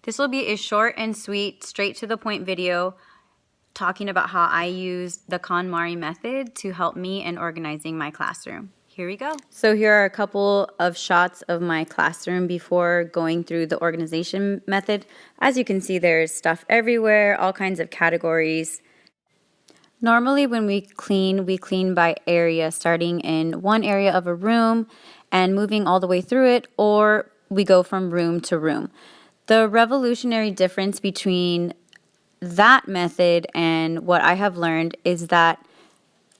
This will be a short and sweet, straight to the point video talking about how I use the Kon Mari Method to help me in organizing my classroom. Here we go. So here are a couple of shots of my classroom before going through the organization method. As you can see, there's stuff everywhere, all kinds of categories. Normally when we clean by area, starting in one area of a room and moving all the way through it, or we go from room to room. The revolutionary difference between that method and what I have learned is that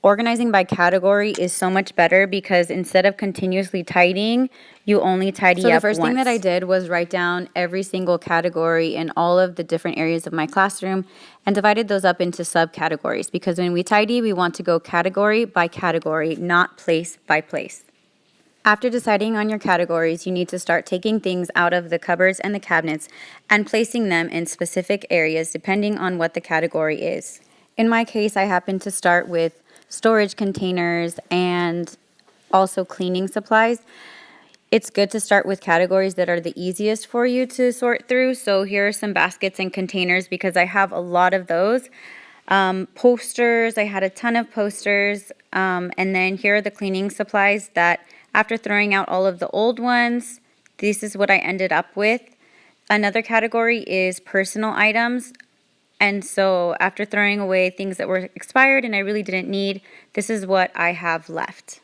organizing by category is so much better because instead of continuously tidying, you only tidy up once. So the first thing that I did was write down every single category in all of the different areas of my classroom and divided those up into subcategories, because when we tidy, we want to go category by category, not place by place. After deciding on your categories, you need to start taking things out of the cupboards and the cabinets and placing them in specific areas depending on what the category is. In my case, I happen to start with storage containers and also cleaning supplies. It's good to start with categories that are the easiest for you to sort through. So here are some baskets and containers because I have a lot of those. Posters, I had a ton of posters. And then here are the cleaning supplies that after throwing out all of the old ones, this is what I ended up with. Another category is personal items. And so after throwing away things that were expired and I really didn't need, this is what I have left.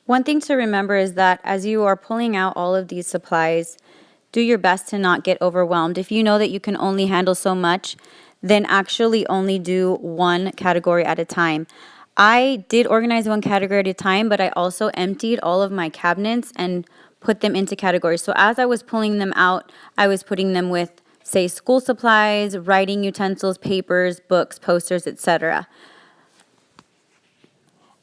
One thing to remember is that as you are pulling out all of these supplies, do your best to not get overwhelmed. If you know that you can only handle so much, then actually only do one category at a time. I did organize one category at a time, but I also emptied all of my cabinets and put them into categories. So as I was pulling them out, I was putting them with, say, school supplies, writing utensils, papers, books, posters, etc.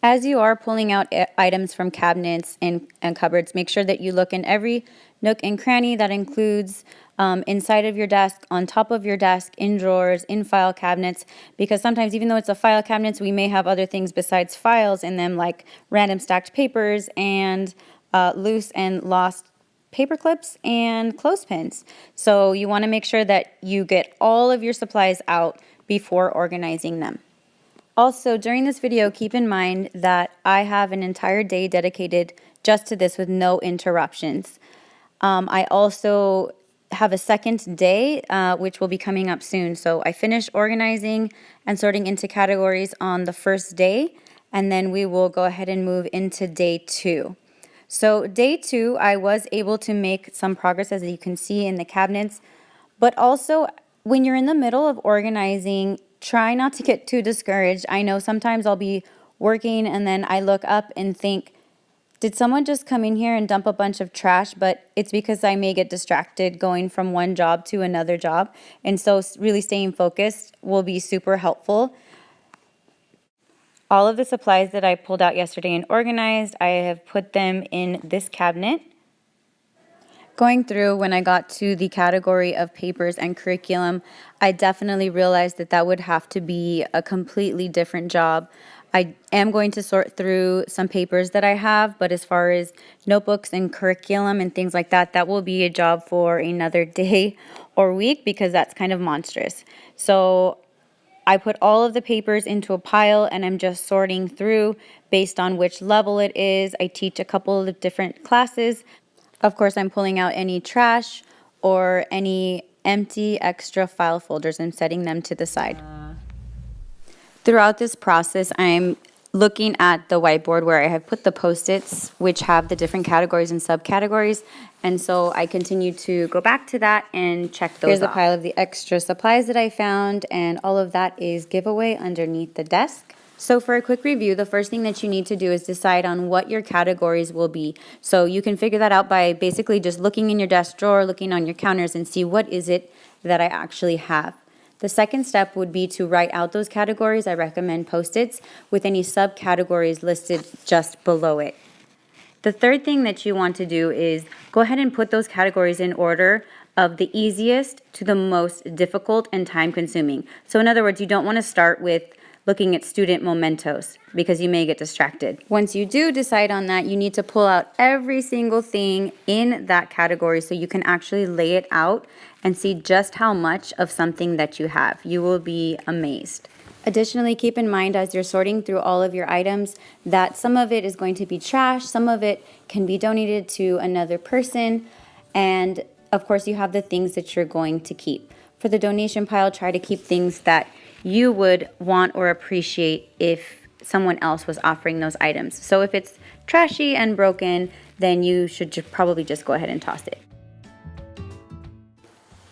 As you are pulling out items from cabinets and cupboards, make sure that you look in every nook and cranny. That includes inside of your desk, on top of your desk, in drawers, in file cabinets, because sometimes even though it's a file cabinet, we may have other things besides files in them, like random stacked papers and loose and lost paper clips and clothespins. So you want to make sure that you get all of your supplies out before organizing them. Also, during this video, keep in mind that I have an entire day dedicated just to this with no interruptions. I also have a second day, which will be coming up soon. So I finished organizing and sorting into categories on the first day, and then we will go ahead and move into day 2. So day 2, I was able to make some progress, as you can see in the cabinets, but also when you're in the middle of organizing, try not to get too discouraged. I know sometimes I'll be working and then I look up and think, did someone just come in here and dump a bunch of trash? But it's because I may get distracted going from one job to another job. And so really staying focused will be super helpful. All of the supplies that I pulled out yesterday and organized, I have put them in this cabinet. Going through, when I got to the category of papers and curriculum, I definitely realized that that would have to be a completely different job. I am going to sort through some papers that I have, but as far as notebooks and curriculum and things like that, that will be a job for another day or week because that's kind of monstrous. So I put all of the papers into a pile and I'm just sorting through based on which level it is. I teach a couple of different classes. Of course, I'm pulling out any trash or any empty extra file folders and setting them to the side. Throughout this process, I'm looking at the whiteboard where I have put the Post-its, which have the different categories and subcategories. And so I continue to go back to that and check those off. Here's a pile of the extra supplies that I found, and all of that is giveaway underneath the desk. So for a quick review, the first thing that you need to do is decide on what your categories will be. So you can figure that out by basically just looking in your desk drawer, looking on your counters, and see what is it that I actually have. The second step would be to write out those categories. I recommend Post-its with any subcategories listed just below it. The third thing that you want to do is go ahead and put those categories in order of the easiest to the most difficult and time-consuming. So in other words, you don't want to start with looking at student mementos because you may get distracted. Once you do decide on that, you need to pull out every single thing in that category so you can actually lay it out and see just how much of something that you have. You will be amazed. Additionally, keep in mind as you're sorting through all of your items that some of it is going to be trash, some of it can be donated to another person, and of course you have the things that you're going to keep. For the donation pile, try to keep things that you would want or appreciate if someone else was offering those items. So if it's trashy and broken, then you should probably just go ahead and toss it.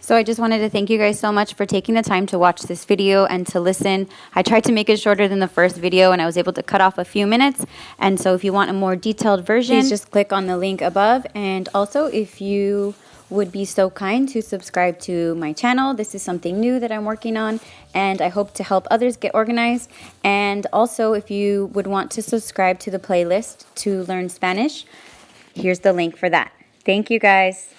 So I just wanted to thank you guys so much for taking the time to watch this video and to listen. I tried to make it shorter than the first video and I was able to cut off a few minutes. And so if you want a more detailed version, please just click on the link above. And also if you would be so kind to subscribe to my channel. This is something new that I'm working on and I hope to help others get organized. And also if you would want to subscribe to the playlist to learn Spanish, here's the link for that. Thank you guys.